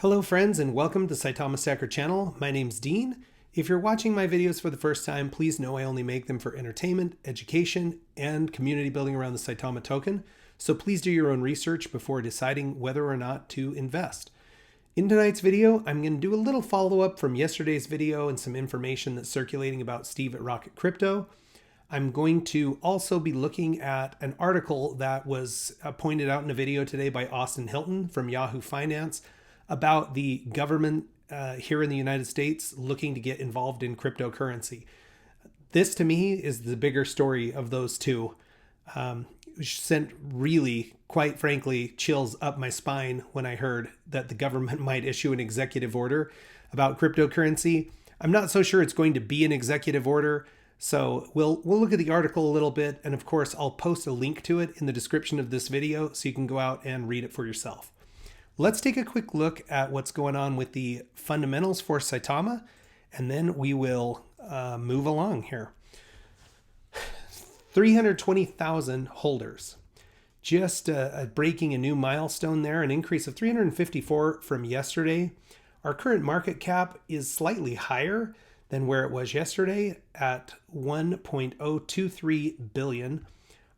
Hello friends and welcome to Saitama Stacker channel. My name's Dean. If you're watching my videos for the first time, please know I only make them for entertainment, education, and community building around the Saitama token. So please do your own research before deciding whether or not to invest. In tonight's video, I'm going to do a little follow-up from yesterday's video and some information that's circulating about Steve at Rocket Crypto. I'm going to also be looking at an article that was pointed out in a video today by Austin Hilton from Yahoo Finance about the government here in the United States looking to get involved in cryptocurrency. This to me is the bigger story of those two, which sent really, quite frankly, chills up my spine when I heard that the government might issue an executive order about cryptocurrency. I'm not so sure it's going to be an executive order, so we'll look at the article a little bit, and of course I'll post a link to it in the description of this video so you can go out and read it for yourself. Let's take a quick look at what's going on with the fundamentals for Saitama, and then we will move along here. 320,000 holders. Just breaking a new milestone there, an increase of 354 from yesterday. Our current market cap is slightly higher than where it was yesterday at 1.023 billion.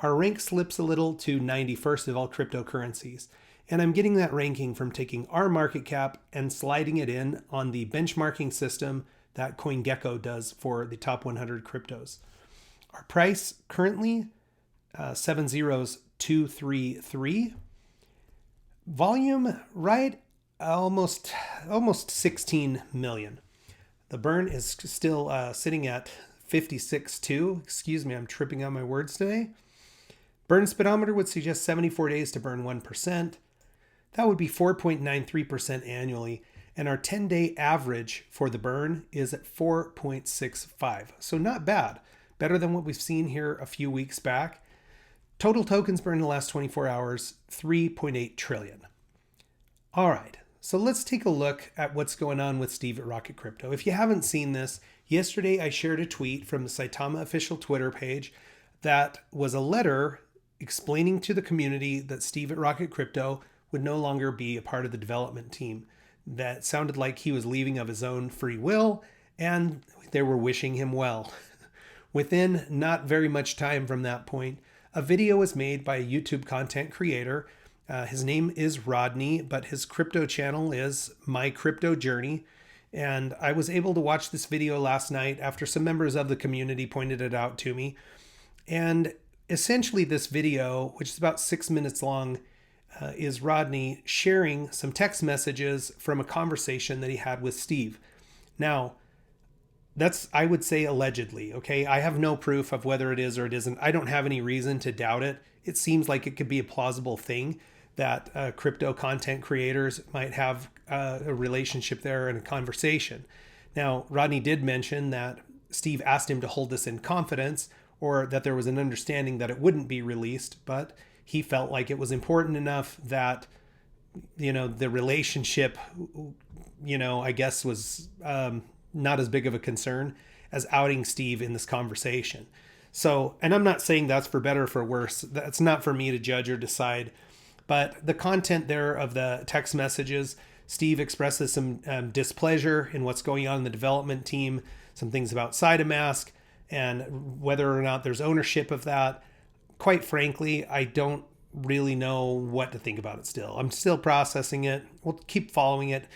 Our rank slips a little to 91st of all cryptocurrencies. And I'm getting that ranking from taking our market cap and sliding it in on the benchmarking system that CoinGecko does for the top 100 cryptos. Our price currently 70233. Volume right almost 16 million. The burn is still sitting at 56.2. Excuse me, I'm tripping on my words today. Burn speedometer would suggest 74 days to burn 1%. That would be 4.93% annually, and our 10-day average for the burn is at 4.65. So not bad. Better than what we've seen here a few weeks back. Total tokens burned in the last 24 hours, 3.8 trillion. All right, so let's take a look at what's going on with Steve at Rocket Crypto. If you haven't seen this, yesterday I shared a tweet from the Saitama official Twitter page that was a letter explaining to the community that Steve at Rocket Crypto would no longer be a part of the development team. That sounded like he was leaving of his own free will, and they were wishing him well. Within not very much time from that point, a video was made by a YouTube content creator. His name is Rodney, but his crypto channel is My Crypto Journey. And I was able to watch this video last night after some members of the community pointed it out to me. And essentially this video, which is about 6 minutes long, is Rodney sharing some text messages from a conversation that he had with Steve. Now, that's, I would say, allegedly, okay? I have no proof of whether it is or it isn't. I don't have any reason to doubt it. It seems like it could be a plausible thing that crypto content creators might have a relationship there and a conversation. Now, Rodney did mention that Steve asked him to hold this in confidence, or that there was an understanding that it wouldn't be released, but he felt like it was important enough that, the relationship, I guess was not as big of a concern as outing Steve in this conversation. So, and I'm not saying that's for better or for worse. That's not for me to judge or decide. But the content there of the text messages, Steve expresses some displeasure in what's going on in the development team, some things about Saitamask, and whether or not there's ownership of that. Quite frankly, I don't really know what to think about it still. I'm still processing it. We'll keep following it.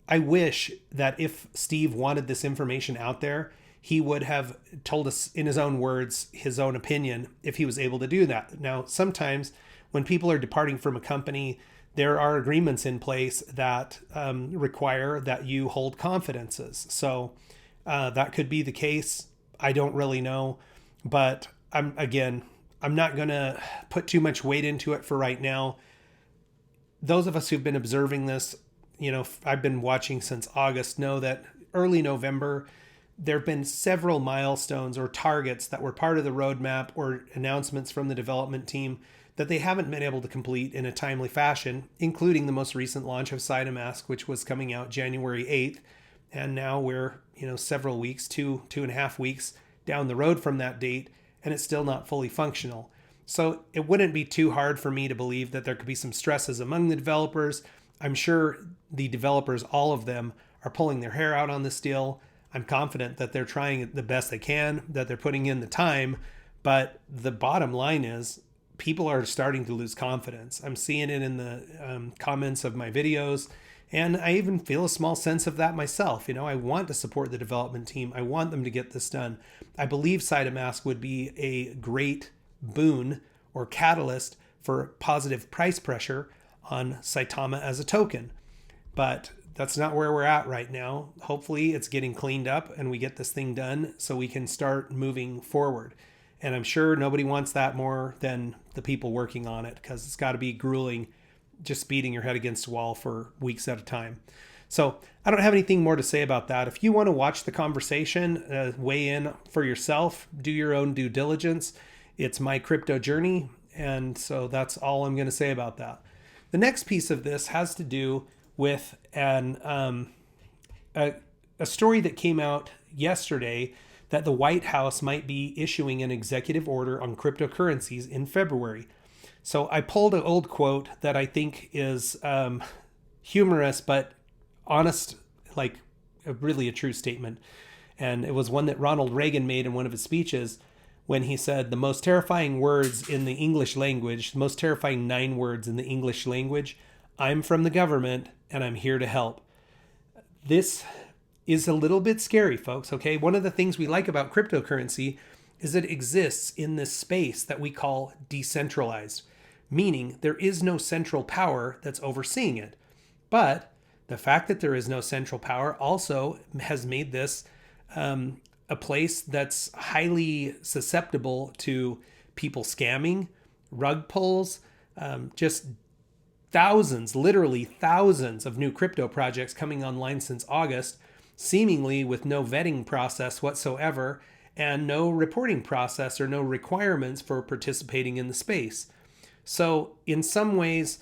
I wish that if Steve wanted this information out there, he would have told us in his own words, his own opinion, if he was able to do that. Now, sometimes when people are departing from a company, there are agreements in place that require that you hold confidences. So that could be the case. I don't really know, but I'm not going to put too much weight into it for right now. Those of us who've been observing this, I've been watching since August, know that early November, there have been several milestones or targets that were part of the roadmap or announcements from the development team that they haven't been able to complete in a timely fashion, including the most recent launch of Saitamask, which was coming out January 8th. And now we're, several weeks, 2.5 weeks down the road from that date, and it's still not fully functional. So it wouldn't be too hard for me to believe that there could be some stresses among the developers I'm sure the developers, all of them, are pulling their hair out on this deal. I'm confident that they're trying the best they can, that they're putting in the time. But the bottom line is people are starting to lose confidence. I'm seeing it in the comments of my videos. And I even feel a small sense of that myself. I want to support the development team. I want them to get this done. I believe Saitamask would be a great boon or catalyst for positive price pressure on Saitama as a token. But that's not where we're at right now. Hopefully it's getting cleaned up and we get this thing done so we can start moving forward. And I'm sure nobody wants that more than the people working on it, because it's got to be grueling just beating your head against a wall for weeks at a time. So I don't have anything more to say about that. If you want to watch the conversation, weigh in for yourself, do your own due diligence. It's my crypto journey. And so that's all I'm going to say about that. The next piece of this has to do with a story that came out yesterday that the White House might be issuing an executive order on cryptocurrencies in February. So I pulled an old quote that I think is humorous but honest, like really a true statement. And it was one that Ronald Reagan made in one of his speeches when he said the most terrifying words in the English language, the most terrifying 9 words in the English language, I'm from the government and I'm here to help. This is a little bit scary, folks, okay? One of the things we like about cryptocurrency is it exists in this space that we call decentralized, meaning there is no central power that's overseeing it. But the fact that there is no central power also has made this a place that's highly susceptible to people scamming, rug pulls, just thousands, literally thousands of new crypto projects coming online since August, seemingly with no vetting process whatsoever and no reporting process or no requirements for participating in the space. So in some ways,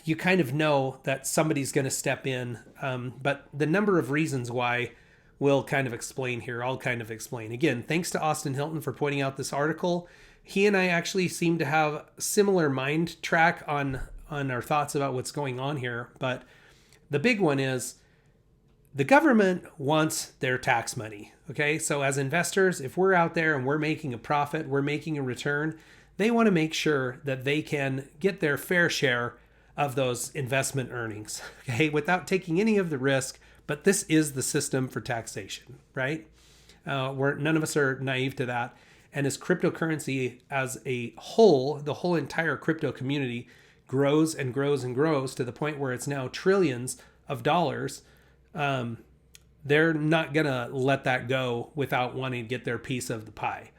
you kind of know that somebody's going to step in, but the number of reasons why we'll kind of explain here. I'll kind of explain. Again, thanks to Austin Hilton for pointing out this article. He and I actually seem to have similar mind track on our thoughts about what's going on here. But the big one is the government wants their tax money. Okay, so as investors, if we're out there and we're making a profit, we're making a return, they want to make sure that they can get their fair share of those investment earnings, okay, without taking any of the risk. But this is the system for taxation, right? None of us are naive to that. And as cryptocurrency as a whole, the whole entire crypto community grows and grows and grows to the point where it's now trillions of dollars, they're not going to let that go without wanting to get their piece of the pie.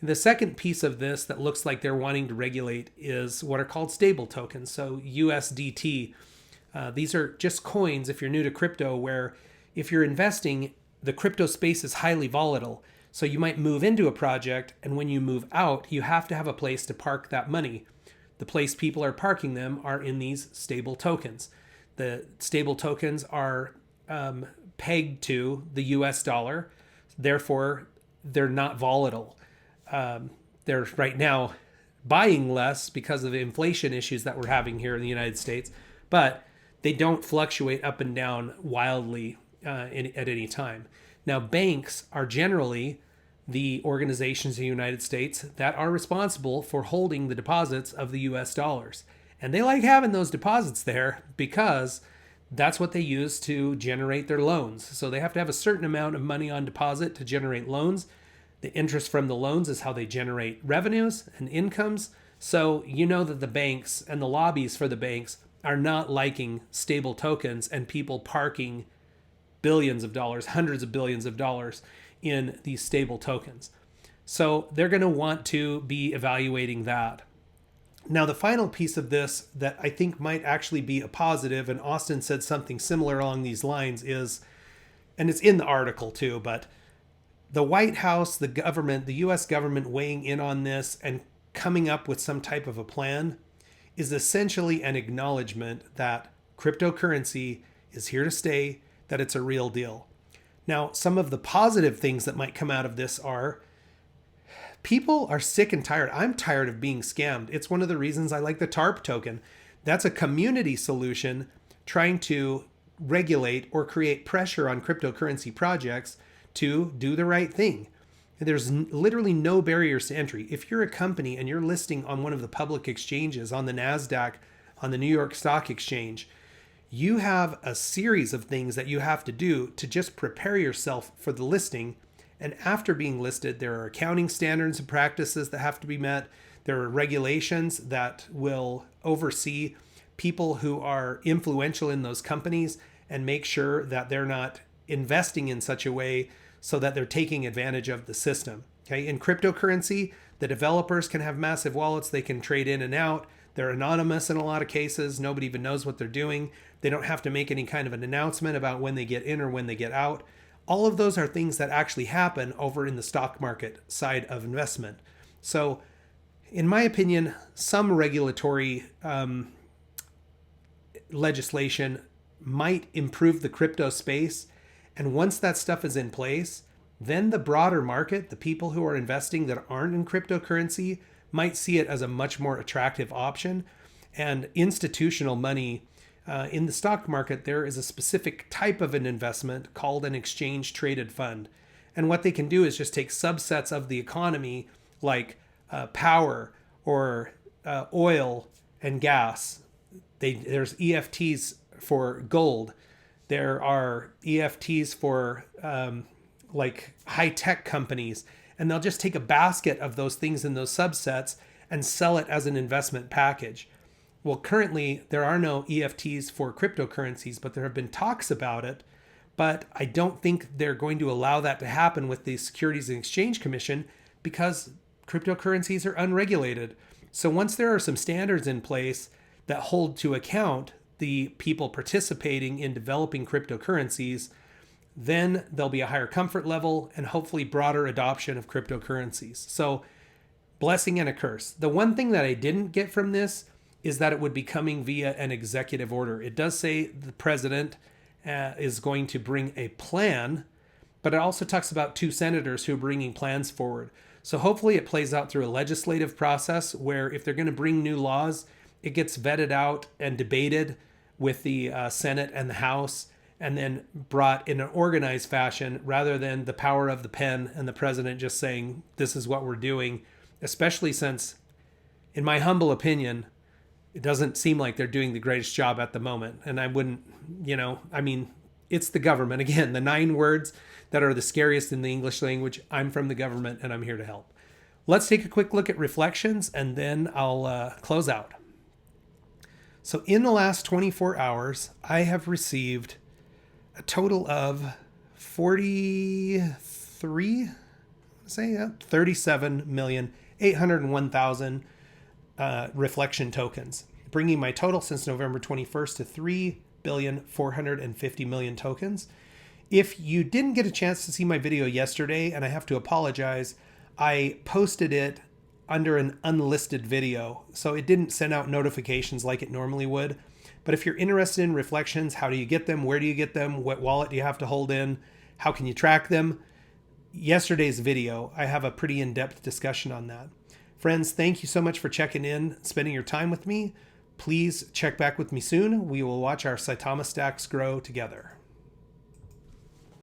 The second piece of this that looks like they're wanting to regulate is what are called stable tokens. So USDT. These are just coins, if you're new to crypto, where if you're investing, the crypto space is highly volatile. So you might move into a project, and when you move out, you have to have a place to park that money. The place people are parking them are in these stable tokens. The stable tokens are pegged to the US dollar. Therefore, they're not volatile. They're right now buying less because of the inflation issues that we're having here in the United States, but they don't fluctuate up and down wildly at any time. Now, banks are generally the organizations in the United States that are responsible for holding the deposits of the US dollars. And they like having those deposits there because that's what they use to generate their loans. So they have to have a certain amount of money on deposit to generate loans. The interest from the loans is how they generate revenues and incomes. So you know that the banks and the lobbies for the banks are not liking stable tokens and people parking billions of dollars, hundreds of billions of dollars in these stable tokens. So they're going to want to be evaluating that. Now, the final piece of this that I think might actually be a positive, and Austin said something similar along these lines, is, and it's in the article too, but the White House, the government, the US government weighing in on this and coming up with some type of a plan is essentially an acknowledgement that cryptocurrency is here to stay, that it's a real deal. Now, some of the positive things that might come out of this are people are sick and tired. I'm tired of being scammed. It's one of the reasons I like the TARP token. That's a community solution trying to regulate or create pressure on cryptocurrency projects to do the right thing. There's literally no barriers to entry. If you're a company and you're listing on one of the public exchanges, on the NASDAQ, on the New York Stock Exchange, you have a series of things that you have to do to just prepare yourself for the listing. And after being listed, there are accounting standards and practices that have to be met. There are regulations that will oversee people who are influential in those companies and make sure that they're not investing in such a way so that they're taking advantage of the system. Okay, in cryptocurrency, the developers can have massive wallets. They can trade in and out. They're anonymous in a lot of cases. Nobody even knows what they're doing. They don't have to make any kind of an announcement about when they get in or when they get out. All of those are things that actually happen over in the stock market side of investment. So, in my opinion, some regulatory legislation might improve the crypto space. And once that stuff is in place, then the broader market, the people who are investing that aren't in cryptocurrency, might see it as a much more attractive option. And institutional money in the stock market, there is a specific type of an investment called an exchange traded fund. And what they can do is just take subsets of the economy like power or oil and gas. There's EFTs for gold. There are EFTs for like high-tech companies. And they'll just take a basket of those things in those subsets and sell it as an investment package. Well, currently, there are no EFTs for cryptocurrencies, but there have been talks about it. But I don't think they're going to allow that to happen with the Securities and Exchange Commission because cryptocurrencies are unregulated. So once there are some standards in place that hold to account the people participating in developing cryptocurrencies, then there'll be a higher comfort level and hopefully broader adoption of cryptocurrencies. So, blessing and a curse. The one thing that I didn't get from this is that it would be coming via an executive order. It does say the president is going to bring a plan, but it also talks about 2 senators who are bringing plans forward. So hopefully it plays out through a legislative process where if they're going to bring new laws, it gets vetted out and debated with the Senate and the House, and then brought in an organized fashion rather than the power of the pen and the president just saying, this is what we're doing, especially since, in my humble opinion, it doesn't seem like they're doing the greatest job at the moment. And I wouldn't, it's the government. Again, the 9 words that are the scariest in the English language. I'm from the government and I'm here to help. Let's take a quick look at reflections and then I'll close out. So in the last 24 hours, I have received a total of 37,801,000 reflection tokens, bringing my total since November 21st to 3,450,000,000 tokens. If you didn't get a chance to see my video yesterday, and I have to apologize, I posted it under an unlisted video, so it didn't send out notifications like it normally would. But if you're interested in reflections, how do you get them? Where do you get them? What wallet do you have to hold in? How can you track them? Yesterday's video, I have a pretty in-depth discussion on that. Friends, thank you so much for checking in, spending your time with me. Please check back with me soon. We will watch our Saitama stacks grow together.